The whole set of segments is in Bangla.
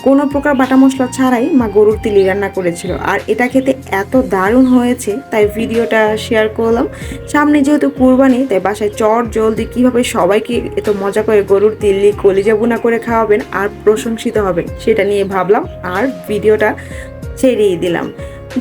কোনো প্রকার বাটা মশলা ছাড়াই মা গরুর তিলি রান্না করেছিল, আর এটা খেতে এত দারুণ হয়েছে তাই ভিডিওটা শেয়ার করলাম। সামনে যেহেতু কুরবানি, তাই বাসায় চট জলদি কীভাবে সবাইকে এত মজা করে গরুর তিল্লি কলিজা বুনা করে খাওয়াবেন আর প্রশংসিত হবেন সেটা নিয়ে ভাবলাম আর ভিডিওটা ছেড়েই দিলাম।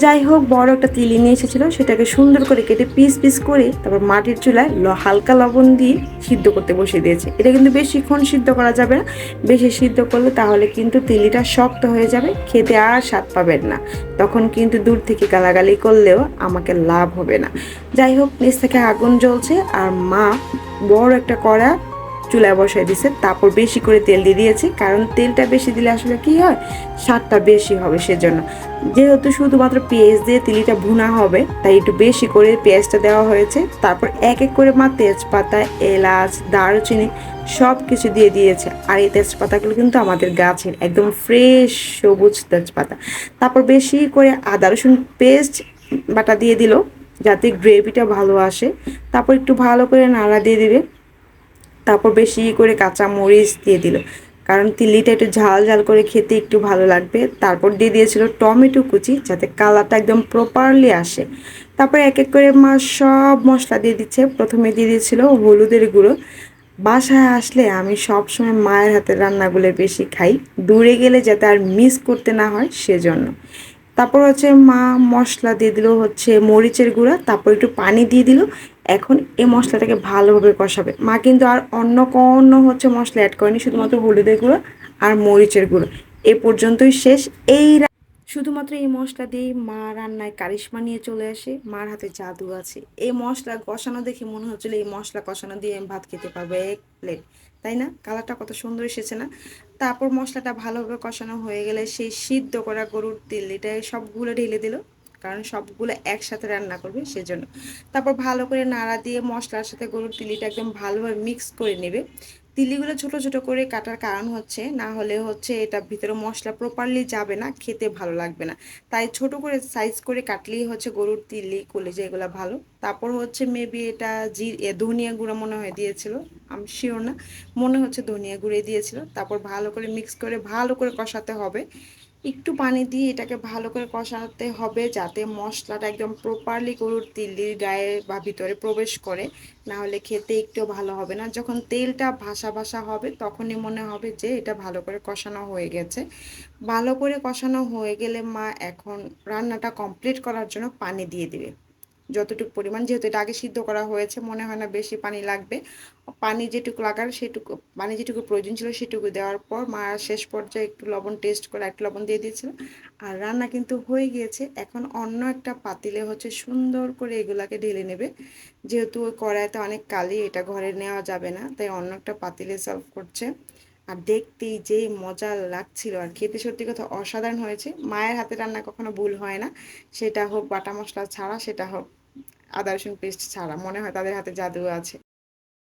যাই হোক, বড় একটা তিলি নিয়ে এসেছিলো, সেটাকে সুন্দর করে কেটে পিস পিস করে তারপর মাটির চুলায় হালকা লবণ দিয়ে সিদ্ধ করতে বসিয়ে দিয়েছে। এটা কিন্তু বেশিক্ষণ সিদ্ধ করা যাবে না, বেশি সিদ্ধ করলে তাহলে কিন্তু তিলিটা শক্ত হয়ে যাবে, খেতে আর স্বাদ পাবেন না, তখন কিন্তু দূর থেকে গালাগালি করলেও আমাকে লাভ হবে না। যাই হোক, নিচ থেকে আগুন জ্বলছে আর মা বড় একটা কড়া চুলায় বসায় দিছে, তারপর বেশি করে তেল দিয়ে দিয়েছি, কারণ তেলটা বেশি দিলে আসলে কি হয়, স্বাদটা বেশি হবে। সেজন্য যেহেতু শুধুমাত্র পেঁয়াজ দিয়ে তিলিটা ভুনা হবে, তাই একটু বেশি করে পেঁয়াজটা দেওয়া হয়েছে। তারপর এক এক করে মা তেজপাতা, এলাচ, দারুচিনি সব কিছু দিয়ে দিয়েছে। আর এই তেজপাতাগুলো কিন্তু আমাদের গাছের একদম ফ্রেশ সবুজ তেজপাতা। তারপর বেশি করে আদা রসুন পেস্ট বাটা দিয়ে দিল, যাতে গ্রেভিটা ভালো আসে। তারপর একটু ভালো করে নাড়া দিয়ে দিবে। তারপর বেশি করে কাঁচা মরিচ দিয়ে দিল, কারণ তিল্লিটা একটু ঝাল ঝাল করে খেতে একটু ভালো লাগবে। তারপর দিয়ে দিয়েছিল টমেটো কুচি, যাতে কালারটা একদম প্রপারলি আসে। তারপর এক এক করে মা সব মশলা দিয়ে দিচ্ছে। প্রথমে দিয়ে দিয়েছিল হলুদের গুঁড়ো। বাসায় আসলে আমি সবসময় মায়ের হাতের রান্নাগুলো বেশি খাই, দূরে গেলে যাতে আর মিস করতে না হয় সেজন্য। তারপর হচ্ছে মা মশলা দিয়ে দিল হচ্ছে মরিচের গুঁড়া, তারপর একটু পানি দিয়ে দিল। এখন এই মশলাটাকে ভালোভাবে কষাবে। মা কিন্তু আর অন্য কোনো হচ্ছে মশলা অ্যাড করেনি, শুধুমাত্র হলুদের গুঁড়ো আর মরিচের গুঁড়ো। এ পর্যন্তই শেষ। শুধুমাত্র এই মশলা দিয়েই মা রান্নায় কারিশমা নিয়ে চলে আসে, মার হাতে জাদু আছে। এই মশলা কষানো দেখে মনে হচ্ছিল এই মশলা কষানো দিয়ে আমি ভাত খেতে পারবো এক প্লেট, তাই না? কালারটা কত সুন্দর এসেছে না? তারপর মশলাটা ভালোভাবে কষানো হয়ে গেলে সেই সিদ্ধ করা গরুর তিল্লিটা সবগুলো ঢেলে দিল, কারণ সবগুলো একসাথে রান্না করবে সেজন্য। তারপর ভালো করে নাড়া দিয়ে মশলার সাথে গরুর তিলিটা একদম ভালোভাবে মিক্স করে নেবে। তিলিগুলো ছোট ছোট করে কাটার কারণ হচ্ছে, না হলে হচ্ছে এটা ভিতরে মশলা প্রপারলি যাবে না, খেতে ভালো লাগবে না। তাই ছোট করে সাইজ করে কাটলেই হচ্ছে গরুর তিল্লি কলিজা এগুলো ভালো। তারপর হচ্ছে মেবি এটা ধনিয়া গুঁড়ো মনে হয় দিয়েছিল, আমি শিওর না, মনে হচ্ছে ধনিয়া গুঁড়ো দিয়েছিল। তারপর ভালো করে মিক্স করে ভালো করে কষাতে হবে। একটু পানি দিয়ে এটাকে ভালো করে কষাতে হবে, যাতে মশলাটা একদম প্রপারলি গরুর তিল্লির গায়ে বা ভিতরে প্রবেশ করে, না হলে খেতে একটু ভালো হবে না। যখন তেলটা ভাসা ভাসা হবে তখনই মনে হবে যে এটা ভালো করে কষানো হয়ে গেছে। ভালো করে কষানো হয়ে গেলে মা এখন রান্নাটা কমপ্লিট করার জন্য পানি দিয়ে দিবে, যতটুকু পরিমাণ, যেহেতু এটা আগে সিদ্ধ করা হয়েছে মনে হয় না বেশি পানি লাগবে। পানি যেটুকু লাগার সেটুকু, পানি যেটুকু প্রয়োজন ছিল সেটুকু দেওয়ার পর মা শেষ পর্যায়ে একটু লবণ টেস্ট করে একটু লবণ দিয়ে দিয়েছিল। আর রান্না কিন্তু হয়ে গিয়েছে। এখন অন্য একটা পাতিলে হচ্ছে সুন্দর করে এগুলাকে ঢেলে নেবে। যেহেতু ওই কড়াইতে অনেক কালি, এটা ঘরে নেওয়া যাবে না, তাই অন্য একটা পাতিলে সার্ভ করছে। আর দেখতেই যে মজা লাগছিল, আর খেতে সত্যি কথা অসাধারণ হয়েছে। মায়ের হাতে রান্না কখনো ভুল হয় না, সেটা হোক বাটা মশলা ছাড়া, সেটা হোক আদা রসুন পেস্ট ছাড়া। মনে হয় তাদের হাতে জাদু আছে।